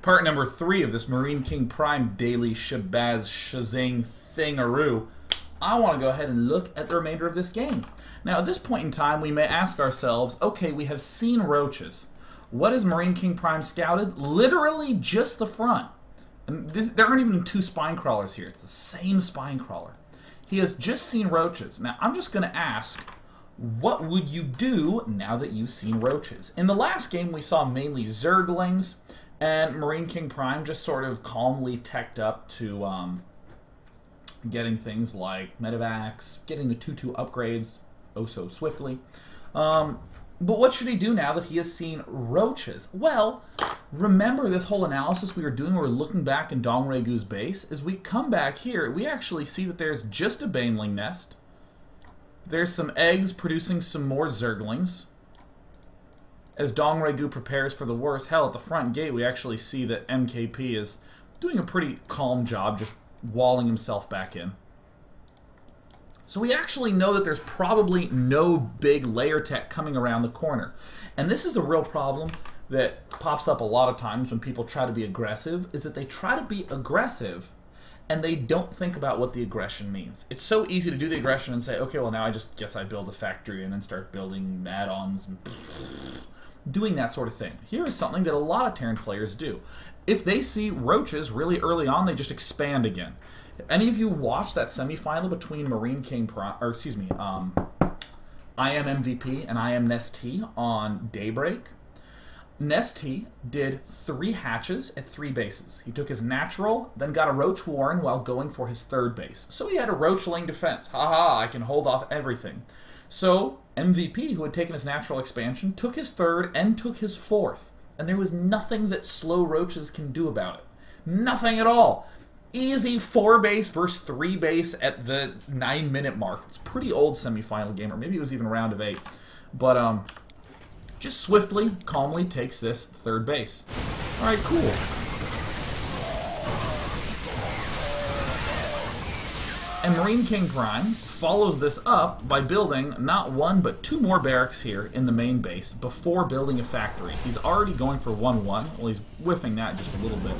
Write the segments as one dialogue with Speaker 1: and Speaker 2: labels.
Speaker 1: Part number 3 of this Marine King Prime daily Shabazz Shazang Thingaroo. I want to go ahead and look at the remainder of this game. Now, at this point in time, we may ask ourselves, okay, we have seen roaches. What has Marine King Prime scouted? Literally just the front. And there aren't even 2 spine crawlers here. It's the same spine crawler. He has just seen roaches. Now, I'm just going to ask, what would you do now that you've seen roaches? In the last game, we saw mainly Zerglings, and Marine King Prime just sort of calmly teched up to getting things like medevacs, getting the 2-2 upgrades oh so swiftly. But what should he do now that he has seen roaches? Well, remember this whole analysis we were doing where we're looking back in Dong Regu's base? As we come back here, we actually see that there's just a baneling nest. There's some eggs producing some more Zerglings. As Dong Regu prepares for the worst, hell, at the front gate we actually see that MKP is doing a pretty calm job just walling himself back in. So we actually know that there's probably no big layer tech coming around the corner. And this is a real problem that pops up a lot of times when people try to be aggressive, is that they try to be aggressive and they don't think about what the aggression means. It's so easy to do the aggression and say, okay, well now I just guess I build a factory and then start building add-ons and doing that sort of thing. Here is something that a lot of Terran players do. If they see roaches really early on, they just expand again. If any of you watched that semifinal between Marine King Prime, or excuse me, I am MVP and I am Nest-T on Daybreak, Nest-T did 3 hatches at 3 bases. He took his natural, then got a Roach Warren while going for his 3rd base. So he had a Roachling defense. Haha, I can hold off everything. So MVP, who had taken his natural expansion, took his 3rd and took his 4th. And there was nothing that slow roaches can do about it. Nothing at all. Easy 4 base versus 3 base at the 9-minute mark. It's a pretty old semifinal game, or maybe it was even a round of 8. But just swiftly, calmly takes this 3rd base. Alright, cool. And Marine King Prime follows this up by building not 1 but 2 more barracks here in the main base before building a factory. He's already going for 1-1. Well, he's whiffing that just a little bit.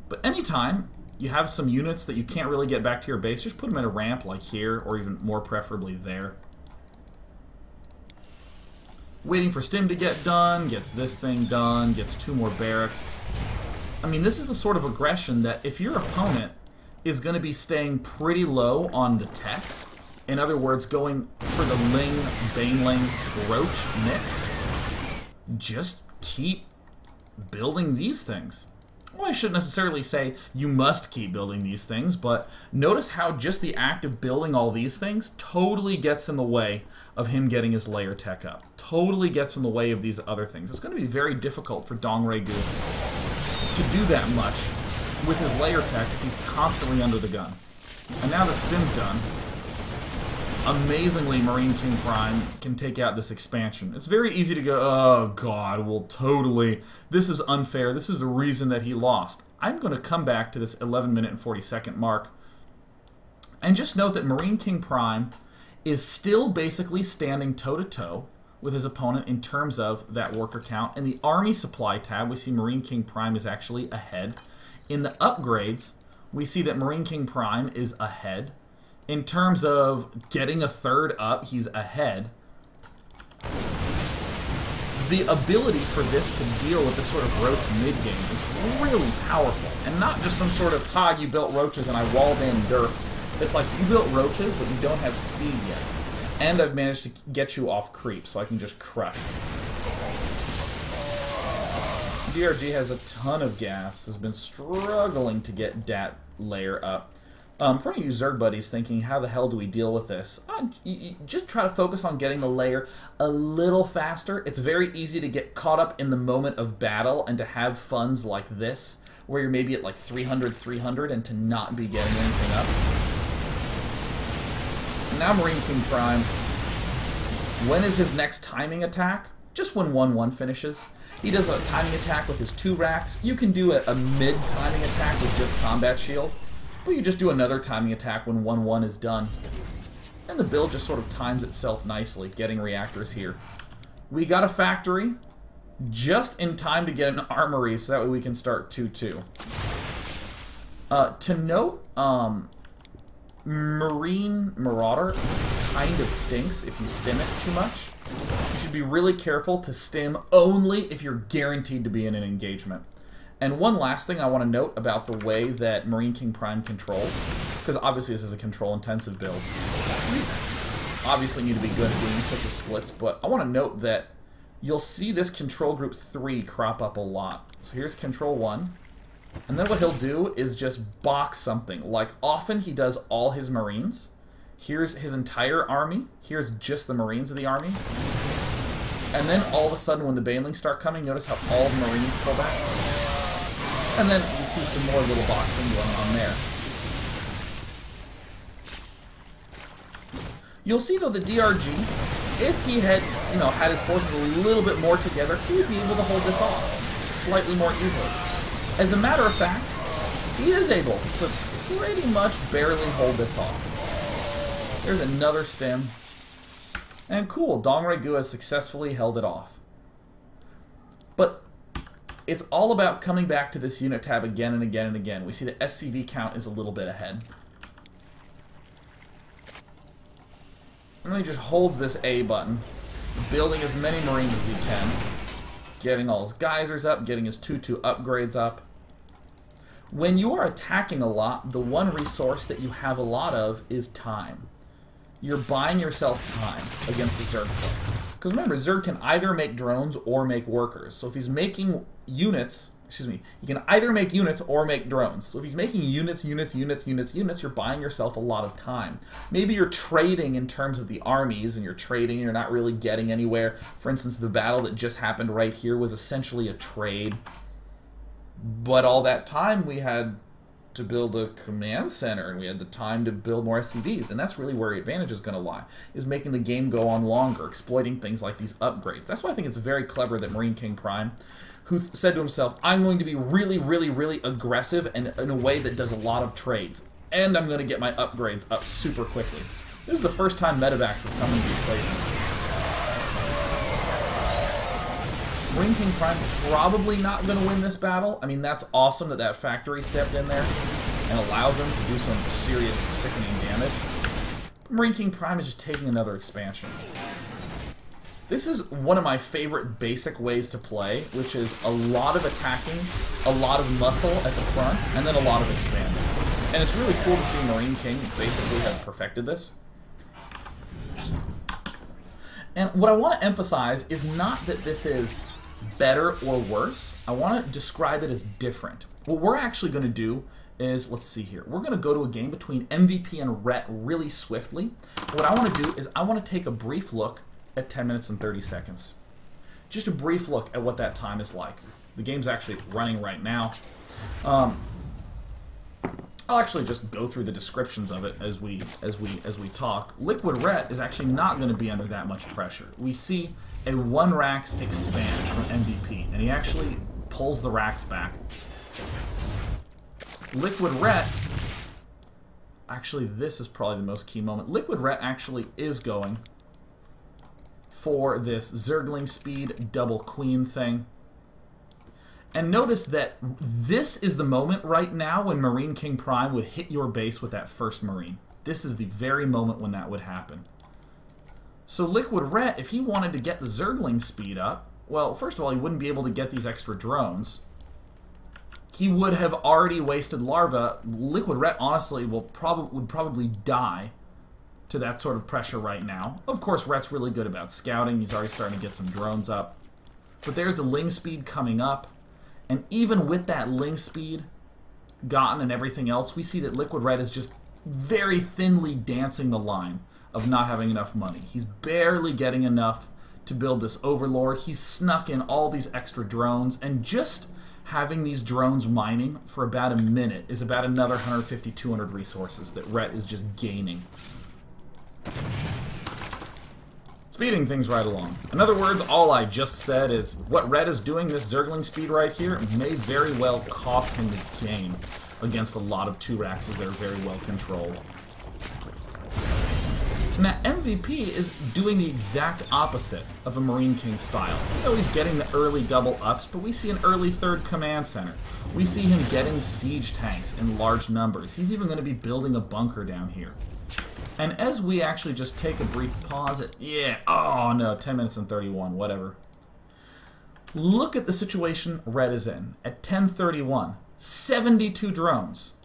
Speaker 1: But anytime you have some units that you can't really get back to your base, just put them in a ramp like here, or even more preferably there. Waiting for Stim to get done, gets this thing done, gets 2 more barracks. I mean, this is the sort of aggression that if your opponent is going to be staying pretty low on the tech, in other words, going for the Ling, Baneling, Roach mix, just keep building these things. Well, I shouldn't necessarily say you must keep building these things, but notice how just the act of building all these things totally gets in the way of him getting his layer tech up. Totally gets in the way of these other things. It's going to be very difficult for Dong Regu to do that much with his layer tech if he's constantly under the gun. And now that Stim's done, amazingly Marine King Prime can take out this expansion. It's very easy to go, oh god, well totally, this is unfair, this is the reason that he lost. I'm going to come back to this 11-minute and 40-second mark and just note that Marine King Prime is still basically standing toe-to-toe with his opponent in terms of that worker count. In the Army Supply tab, we see Marine King Prime is actually ahead. In the upgrades, we see that Marine King Prime is ahead. In terms of getting a 3rd up, he's ahead. The ability for this to deal with this sort of roach mid-game is really powerful. And not just some sort of, ha, you built roaches and I walled in dirt. It's like, you built roaches, but you don't have speed yet. And I've managed to get you off creep, so I can just crush. DRG has a ton of gas, has been struggling to get dat layer up. For any of you Zerg buddies thinking, how the hell do we deal with this? You just try to focus on getting the layer a little faster. It's very easy to get caught up in the moment of battle and to have funds like this, where you're maybe at like 300 and to not be getting anything up. And now Marine King Prime, when is his next timing attack? Just when 1-1 finishes. He does a timing attack with his 2 racks. You can do a mid-timing attack with just combat shield. But you just do another timing attack when 1-1 is done. And the build just sort of times itself nicely, getting reactors here. We got a factory. just in time to get an armory, so that way we can start 2-2. To note, Marine Marauder kind of stinks if you stim it too much. You should be really careful to stim only if you're guaranteed to be in an engagement. And one last thing I want to note about the way that Marine King Prime controls, because obviously this is a control-intensive build. You obviously need to be good at doing such splits, but I want to note that you'll see this control group 3 crop up a lot. So here's control 1. And then what he'll do is just box something. Like, often he does all his Marines. Here's his entire army. Here's just the Marines of the army. And then all of a sudden when the Banelings start coming, notice how all the Marines pull back. And then you see some more little boxing going on there. You'll see, though, the DRG, if he had, had his forces a little bit more together, he would be able to hold this off slightly more easily. As a matter of fact, he is able to pretty much barely hold this off. There's another stem. And cool, Dongrai Gu has successfully held it off. But it's all about coming back to this unit tab again and again and again. We see the SCV count is a little bit ahead. And then he just holds this A button, building as many Marines as he can. Getting all his geysers up, getting his 2-2 upgrades up. When you are attacking a lot, the one resource that you have a lot of is time. You're buying yourself time against the Zerg player. Because remember, Zerg can either make drones or make workers. So if he's making units, he can either make units or make drones. So if he's making units, you're buying yourself a lot of time. Maybe you're trading in terms of the armies, and you're trading and you're not really getting anywhere. For instance, the battle that just happened right here was essentially a trade. But all that time we had to build a command center, and we had the time to build more SCVs, and that's really where your advantage is going to lie, is making the game go on longer, exploiting things like these upgrades. That's why I think it's very clever that Marine King Prime, who said to himself, I'm going to be really, really, really aggressive and in a way that does a lot of trades, and I'm going to get my upgrades up super quickly. This is the first time medevacs have come into the equation. Marine King Prime probably not going to win this battle. I mean, that's awesome that that factory stepped in there and allows him to do some serious, sickening damage. Marine King Prime is just taking another expansion. This is one of my favorite basic ways to play, which is a lot of attacking, a lot of muscle at the front, and then a lot of expanding. And it's really cool to see Marine King basically have perfected this. And what I want to emphasize is not that this is better or worse. I want to describe it as different. What we're actually going to do is, let's see here, we're going to go to a game between MVP and Rhett really swiftly. What I want to do is I want to take a brief look at 10 minutes and 30 seconds. Just a brief look at what that time is like. The game's actually running right now. I'll actually just go through the descriptions of it as we talk. Liquid Ret is actually not going to be under that much pressure. We see a 1 Rax expand from MVP, and he actually pulls the racks back. Liquid Ret, actually this is probably the most key moment. Liquid Ret actually is going for this Zergling speed double queen thing. And notice that this is the moment right now when Marine King Prime would hit your base with that first Marine. This is the very moment when that would happen. So Liquid Ret, if he wanted to get the Zergling speed up, well, first of all, he wouldn't be able to get these extra drones. He would have already wasted larva. Liquid Ret, honestly, would probably die to that sort of pressure right now. Of course, Ret's really good about scouting. He's already starting to get some drones up. But there's the Ling speed coming up. And even with that Ling speed gotten and everything else, we see that Liquid Red is just very thinly dancing the line of not having enough money. He's barely getting enough to build this Overlord. He's snuck in all these extra drones, and just having these drones mining for about a minute is about another 150, 200 resources that Ret is just gaining. Speeding things right along. In other words, all I just said is what Red is doing, this Zergling speed right here, may very well cost him the game against a lot of 2 Raxes that are very well controlled. Now, MVP is doing the exact opposite of a Marine King style. You know, he's getting the early double ups, but we see an early third command center. We see him getting siege tanks in large numbers. He's even going to be building a bunker down here. And as we actually just take a brief pause, oh no, 10 minutes and 31, whatever. Look at the situation Red is in. At 10:31, 72 drones.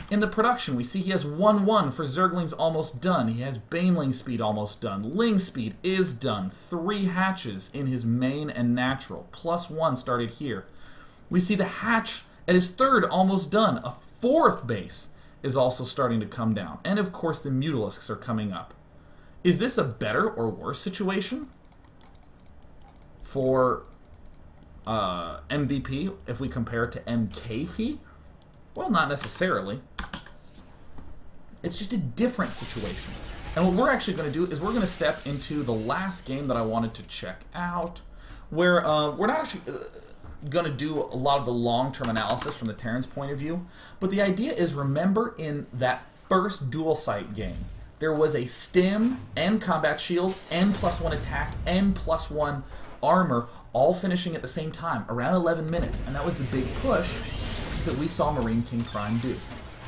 Speaker 1: In the production, we see he has 1-1 for Zergling's almost done. He has Baneling speed almost done. Ling speed is done. 3 hatches in his main and natural. +1 started here. We see the hatch at his 3rd almost done. A 4th base is also starting to come down. And of course the Mutalisks are coming up. Is this a better or worse situation for MVP if we compare it to MKP? Well, not necessarily. It's just a different situation. And what we're actually going to do is we're going to step into the last game that I wanted to check out, where we're not actually going to do a lot of the long-term analysis from the Terran's point of view, but the idea is, remember in that first dual site game, there was a stim and combat shield and +1 attack and +1 armor all finishing at the same time, around 11 minutes, and that was the big push that we saw Marine King Prime do.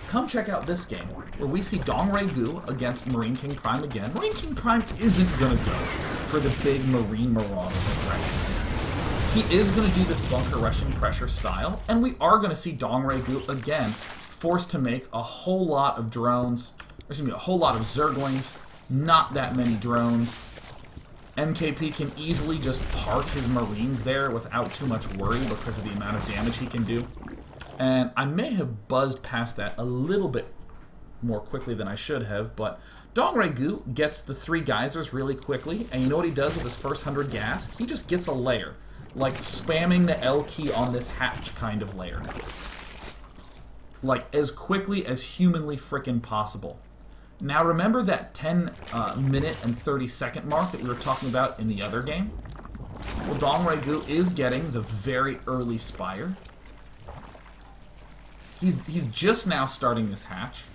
Speaker 1: Come check out this game, where we see Dongray against Marine King Prime again. Marine King Prime isn't going to go for the big Marine Marauder aggression. He is going to do this bunker rushing pressure style, and we are going to see Dongray again forced to make a whole lot of drones, excuse me, a whole lot of Zerglings, not that many drones. MKP can easily just park his Marines there without too much worry because of the amount of damage he can do. And I may have buzzed past that a little bit more quickly than I should have, but Dongray gets the 3 geysers really quickly, and you know what he does with his first 100 gas? He just gets a layer, like spamming the L key on this hatch kind of layer. Like, as quickly as humanly frickin' possible. Now remember that 10 minute and 30 second mark that we were talking about in the other game? Well, Dongray is getting the very early Spire. He's just now starting this hatch.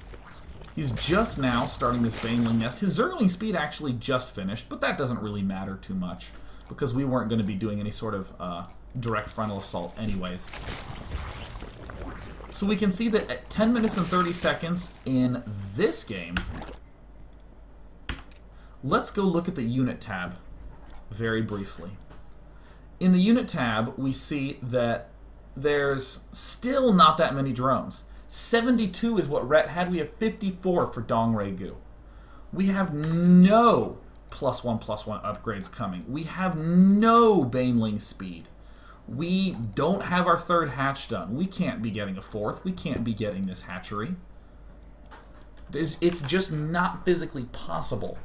Speaker 1: He's just now starting this Baneling nest. His Zergling speed actually just finished, but that doesn't really matter too much because we weren't going to be doing any sort of direct frontal assault anyways. So we can see that at 10 minutes and 30 seconds in this game, let's go look at the unit tab very briefly. In the unit tab, we see that there's still not that many drones. 72 is what Rhett had. We have 54 for Dongray. We have no +1/+1 upgrades coming. We have no Baneling speed. We don't have our 3rd hatch done. We can't be getting a 4th. We can't be getting this hatchery. It's just not physically possible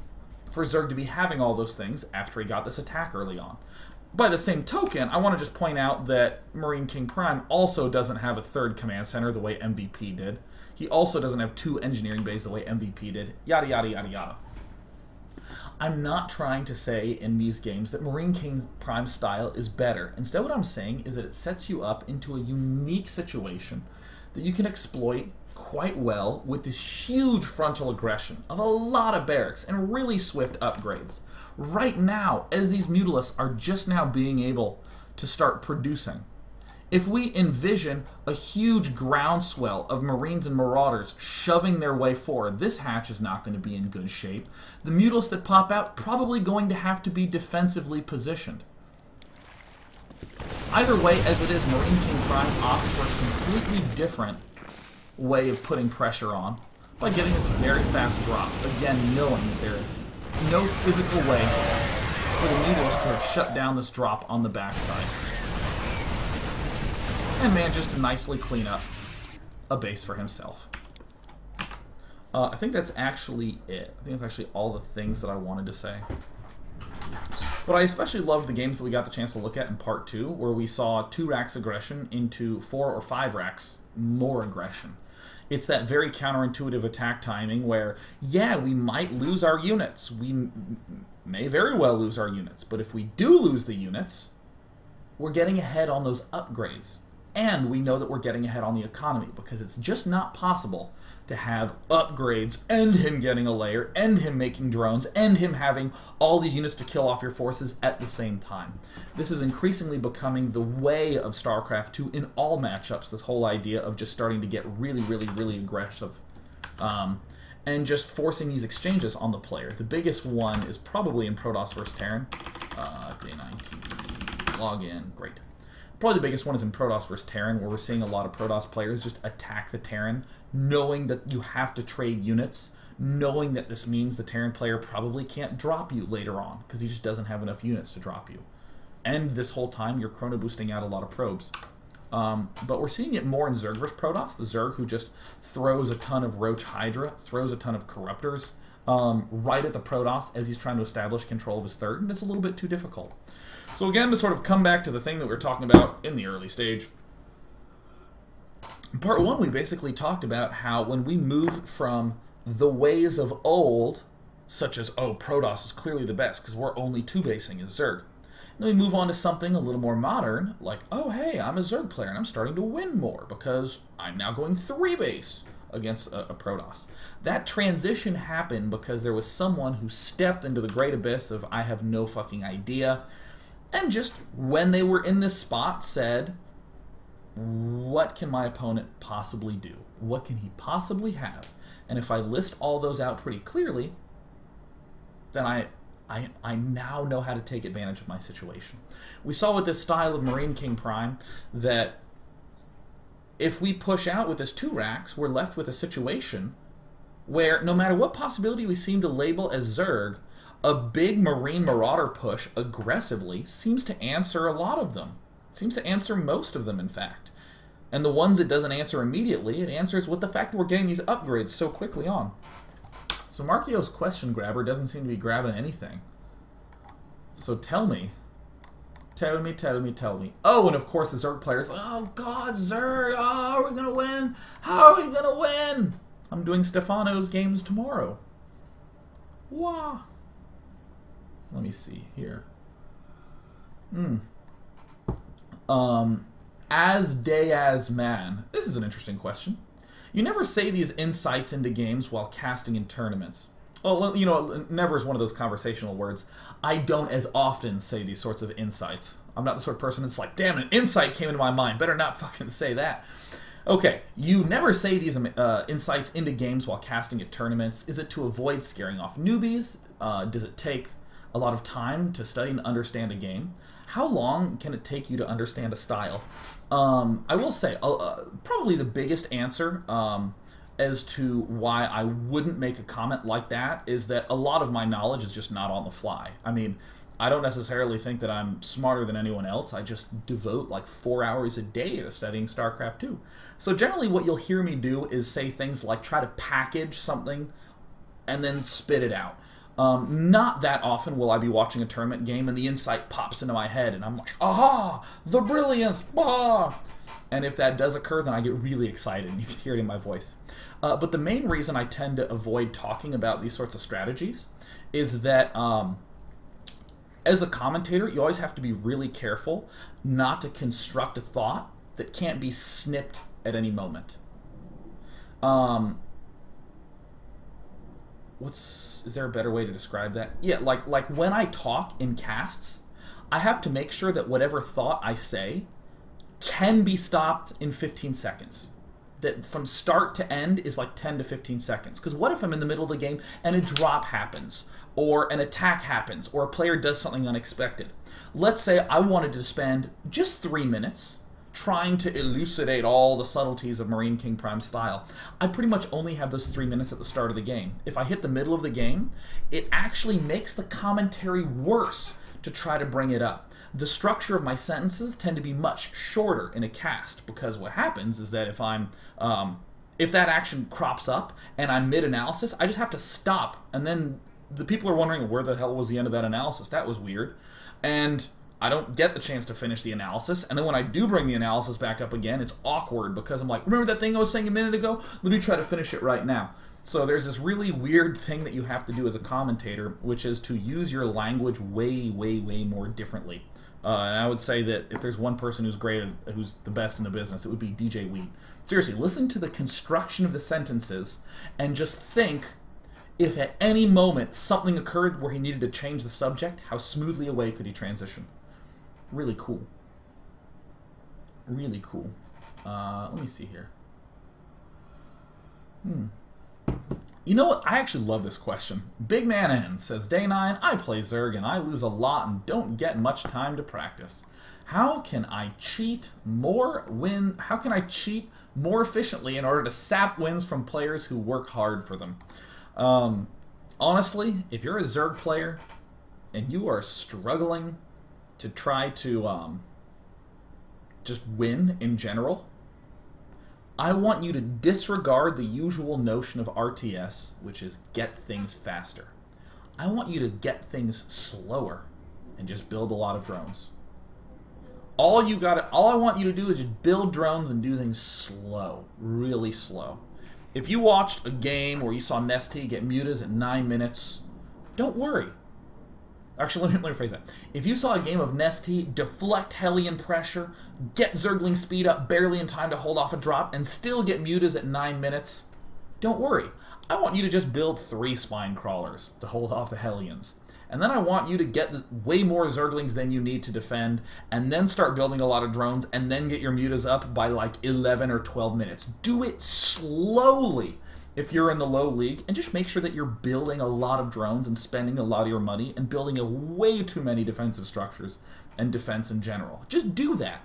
Speaker 1: for Zerg to be having all those things after he got this attack early on. By the same token, I want to just point out that Marine King Prime also doesn't have a 3rd command center the way MVP did. He also doesn't have 2 engineering bays the way MVP did. Yada, yada, yada, yada. I'm not trying to say in these games that Marine King Prime style is better. Instead, what I'm saying is that it sets you up into a unique situation that you can exploit quite well with this huge frontal aggression of a lot of barracks and really swift upgrades. Right now, as these Mutalisks are just now being able to start producing, if we envision a huge groundswell of Marines and Marauders shoving their way forward, this hatch is not going to be in good shape. The Mutalisks that pop out probably going to have to be defensively positioned. Either way, as it is, Marine King Prime opts for a completely different way of putting pressure on by getting this very fast drop. Again, knowing that there is no physical way for the Mutalisks to have shut down this drop on the backside. And manages to nicely clean up a base for himself. I think that's actually it. I think that's actually all the things that I wanted to say. But I especially loved the games that we got the chance to look at in part 2, where we saw 2 racks aggression into 4 or 5 racks more aggression. It's that very counterintuitive attack timing where, yeah, we might lose our units. We may very well lose our units. But if we do lose the units, we're getting ahead on those upgrades. And we know that we're getting ahead on the economy, because it's just not possible to have upgrades, and him getting a layer, and him making drones, and him having all these units to kill off your forces at the same time. This is increasingly becoming the way of StarCraft 2 in all matchups, this whole idea of just starting to get really, really, really aggressive. And just forcing these exchanges on the player. The biggest one is probably in Protoss vs. Terran. Day 9 TV, login, great. Probably the biggest one is in Protoss vs. Terran, where we're seeing a lot of Protoss players just attack the Terran, knowing that you have to trade units, knowing that this means the Terran player probably can't drop you later on, because he just doesn't have enough units to drop you. And this whole time, you're chrono boosting out a lot of probes. But we're seeing it more in Zerg vs. Protoss, the Zerg who just throws a ton of Roach Hydra, throws a ton of Corruptors right at the Protoss as he's trying to establish control of his third, and it's a little bit too difficult. So again, to sort of come back to the thing that we were talking about in the early stage, in part 1 we basically talked about how when we move from the ways of old, such as, oh, Protoss is clearly the best because we're only 2-basing as Zerg, then we move on to something a little more modern, like, oh, hey, I'm a Zerg player, and I'm starting to win more because I'm now going 3-base against a Protoss. That transition happened because there was someone who stepped into the great abyss of, I have no fucking idea, and just, when they were in this spot, said, what can my opponent possibly do? What can he possibly have? And if I list all those out pretty clearly, then I now know how to take advantage of my situation. We saw with this style of Marine King Prime that if we push out with this 2 racks, we're left with a situation where no matter what possibility we seem to label as Zerg, a big Marine Marauder push aggressively seems to answer a lot of them. It seems to answer most of them, in fact. And the ones it doesn't answer immediately, it answers with the fact that we're getting these upgrades so quickly on. So Markio's question grabber doesn't seem to be grabbing anything. So tell me. Tell me, tell me, tell me. Oh, and of course the Zerg player's like, oh god, Zerg, oh, are we gonna win? How are we gonna win? I'm doing Stefano's games tomorrow. Wah. Let me see here. As day as man. This is an interesting question. You never say these insights into games while casting in tournaments. Well, you know, never is one of those conversational words. I don't as often say these sorts of insights. I'm not the sort of person that's like, damn, an insight came into my mind. Better not fucking say that. Okay, you never say these insights into games while casting at tournaments. Is it to avoid scaring off newbies? Does it take a lot of time to study and understand a game? How long can it take you to understand a style? I will say, probably the biggest answer as to why I wouldn't make a comment like that is that a lot of my knowledge is just not on the fly. I mean, I don't necessarily think that I'm smarter than anyone else. I just devote like 4 hours a day to studying StarCraft 2. So generally what you'll hear me do is say things like try to package something and then spit it out. Not that often will I be watching a tournament game and the insight pops into my head and I'm like, aha, the brilliance, ah! And if that does occur, then I get really excited and you can hear it in my voice. But the main reason I tend to avoid talking about these sorts of strategies is that as a commentator, you always have to be really careful not to construct a thought that can't be snipped at any moment. Is there a better way to describe that? Yeah, like when I talk in casts, I have to make sure that whatever thought I say can be stopped in 15 seconds. That from start to end is like 10 to 15 seconds. Because what if I'm in the middle of the game and a drop happens, or an attack happens, or a player does something unexpected? Let's say I wanted to spend just 3 minutes trying to elucidate all the subtleties of Marine King Prime style. I pretty much only have those 3 minutes at the start of the game. If I hit the middle of the game, it actually makes the commentary worse to try to bring it up. The structure of my sentences tend to be much shorter in a cast, because what happens is that if I'm if that action crops up and I'm mid-analysis, I just have to stop, and then the people are wondering, where the hell was the end of that analysis? That was weird. And I don't get the chance to finish the analysis, and then when I do bring the analysis back up again, it's awkward because I'm like, remember that thing I was saying a minute ago? Let me try to finish it right now. So there's this really weird thing that you have to do as a commentator, which is to use your language way, way, way more differently. And I would say that if there's one person who's great, who's the best in the business, it would be DJ Wheat. Seriously, listen to the construction of the sentences and just think if at any moment something occurred where he needed to change the subject, how smoothly away could he transition? Really cool. Really cool. Let me see here. You know what? I actually love this question. Big Man N says, Day 9, I play Zerg and I lose a lot and don't get much time to practice. How can I cheat more efficiently in order to sap wins from players who work hard for them? Honestly, if you're a Zerg player and you are struggling to try to just win in general, I want you to disregard the usual notion of RTS, which is get things faster. I want you to get things slower and just build a lot of drones. All I want you to do is just build drones and do things slow, really slow. If you watched a game where you saw Nesty get mutas at 9 minutes, don't worry. Actually, let me rephrase that. If you saw a game of Nesty deflect Hellion pressure, get Zergling speed up barely in time to hold off a drop, and still get mutas at 9 minutes, don't worry. I want you to just build 3 spine crawlers to hold off the Hellions. And then I want you to get way more Zerglings than you need to defend, and then start building a lot of drones, and then get your mutas up by like 11 or 12 minutes. Do it slowly if you're in the low league, and just make sure that you're building a lot of drones and spending a lot of your money and building a way too many defensive structures and defense in general. Just do that.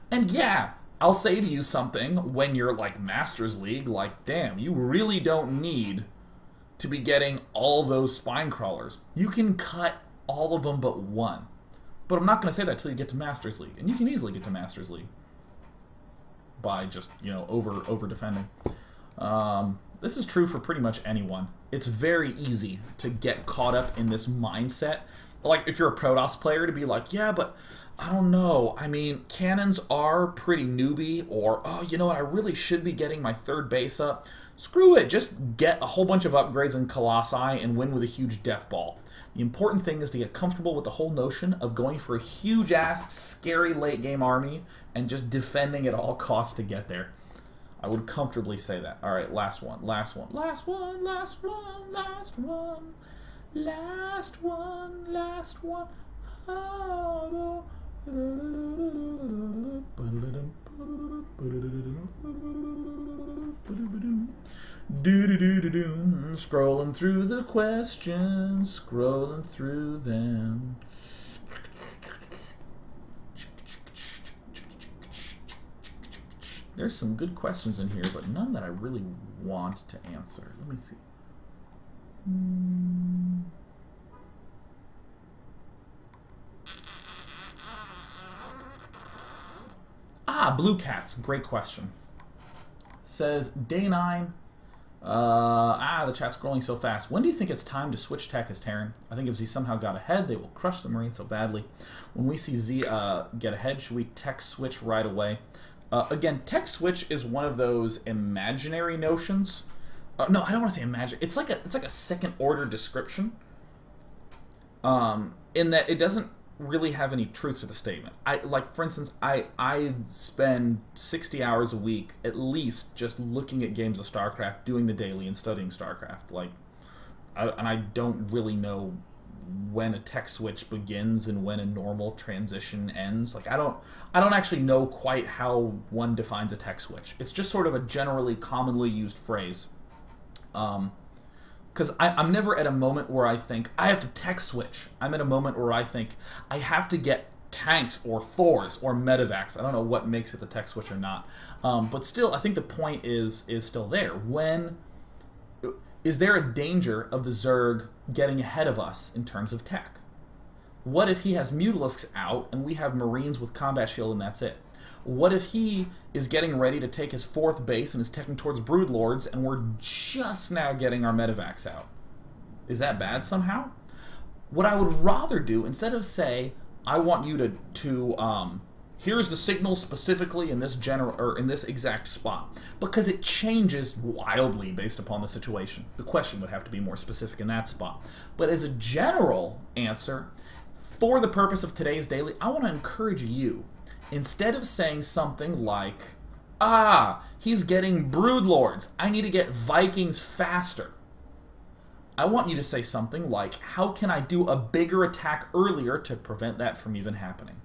Speaker 1: And yeah, I'll say to you something when you're like Masters League, like, damn, you really don't need to be getting all those spine crawlers. You can cut all of them but one. But I'm not going to say that until you get to Masters League. And you can easily get to Masters League by just, you know, over defending. This is true for pretty much anyone. It's very easy to get caught up in this mindset. Like, if you're a Protoss player, to be like, yeah, but I don't know. I mean, cannons are pretty newbie, or, oh, you know what, I really should be getting my 3rd base up. Screw it. Just get a whole bunch of upgrades in Colossi and win with a huge death ball. The important thing is to get comfortable with the whole notion of going for a huge-ass, scary late-game army and just defending at all costs to get there. I would comfortably say that. All right, last one. Oh. Scrolling through the questions, scrolling through them. There's some good questions in here, but none that I really want to answer. Let me see. Blue Cats, great question. Says, Day 9, the chat's scrolling so fast. When do you think it's time to switch tech as Terran? I think if Z somehow got ahead, they will crush the Marines so badly. When we see Z get ahead, should we tech switch right away? Again, tech switch is one of those imaginary notions. No, I don't want to say imagine. It's like a second order description. In that it doesn't really have any truth to the statement. For instance, I spend 60 hours a week at least just looking at games of StarCraft, doing the daily and studying StarCraft. And I don't really know when a tech switch begins and when a normal transition ends. I don't actually know quite how one defines a tech switch. It's just sort of a generally commonly used phrase. Because I'm never at a moment where I think, I have to tech switch. I'm at a moment where I think, I have to get tanks or Thors or medevacs. I don't know what makes it the tech switch or not. But still, I think the point is still there. Is there a danger of the Zerg getting ahead of us in terms of tech? What if he has Mutalisks out and we have Marines with combat shield and that's it? What if he is getting ready to take his 4th base and is teching towards Broodlords and we're just now getting our medevacs out? Is that bad somehow? What I would rather do, instead of say, I want you to here's the signal specifically in this in this exact spot, because it changes wildly based upon the situation. The question would have to be more specific in that spot. But as a general answer, for the purpose of today's daily, I want to encourage you, instead of saying something like, he's getting Broodlords, I need to get Vikings faster, I want you to say something like, how can I do a bigger attack earlier to prevent that from even happening?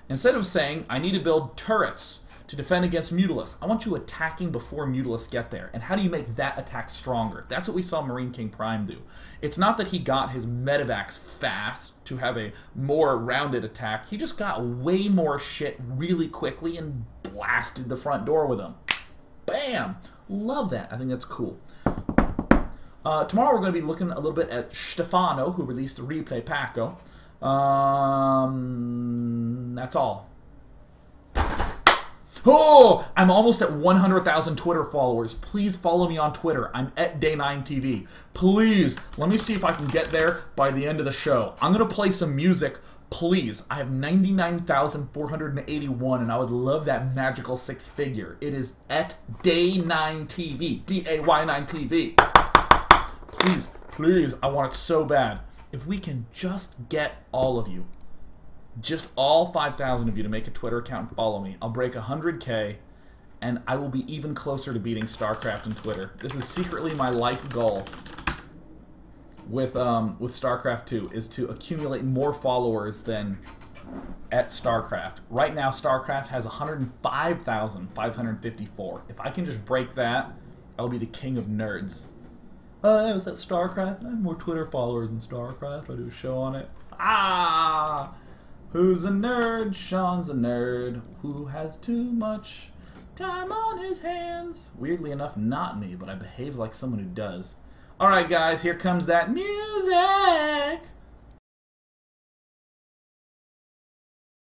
Speaker 1: Instead of saying, I need to build turrets to defend against Mutalisk, I want you attacking before Mutalisk get there. And how do you make that attack stronger? That's what we saw Marine King Prime do. It's not that he got his Medivacs fast to have a more rounded attack. He just got way more shit really quickly and blasted the front door with them. Bam! Love that. I think that's cool. Tomorrow we're going to be looking a little bit at Stefano, who released the replay Paco. That's all. Oh, I'm almost at 100,000 Twitter followers. Please follow me on Twitter. I'm at Day9TV. Please, let me see if I can get there by the end of the show. I'm going to play some music. Please, I have 99,481, and I would love that magical six figure. It is at Day9TV. DAY9TV. Please, please, I want it so bad. If we can just get all of you, just all 5,000 of you to make a Twitter account and follow me, I'll break 100K, and I will be even closer to beating StarCraft and Twitter. This is secretly my life goal with StarCraft 2, is to accumulate more followers than at StarCraft. Right now, StarCraft has 105,554. If I can just break that, I'll be the king of nerds. I was at StarCraft. I have more Twitter followers than StarCraft. I do a show on it. Who's a nerd? Sean's a nerd. Who has too much time on his hands? Weirdly enough, not me, but I behave like someone who does. Alright, guys, here comes that music.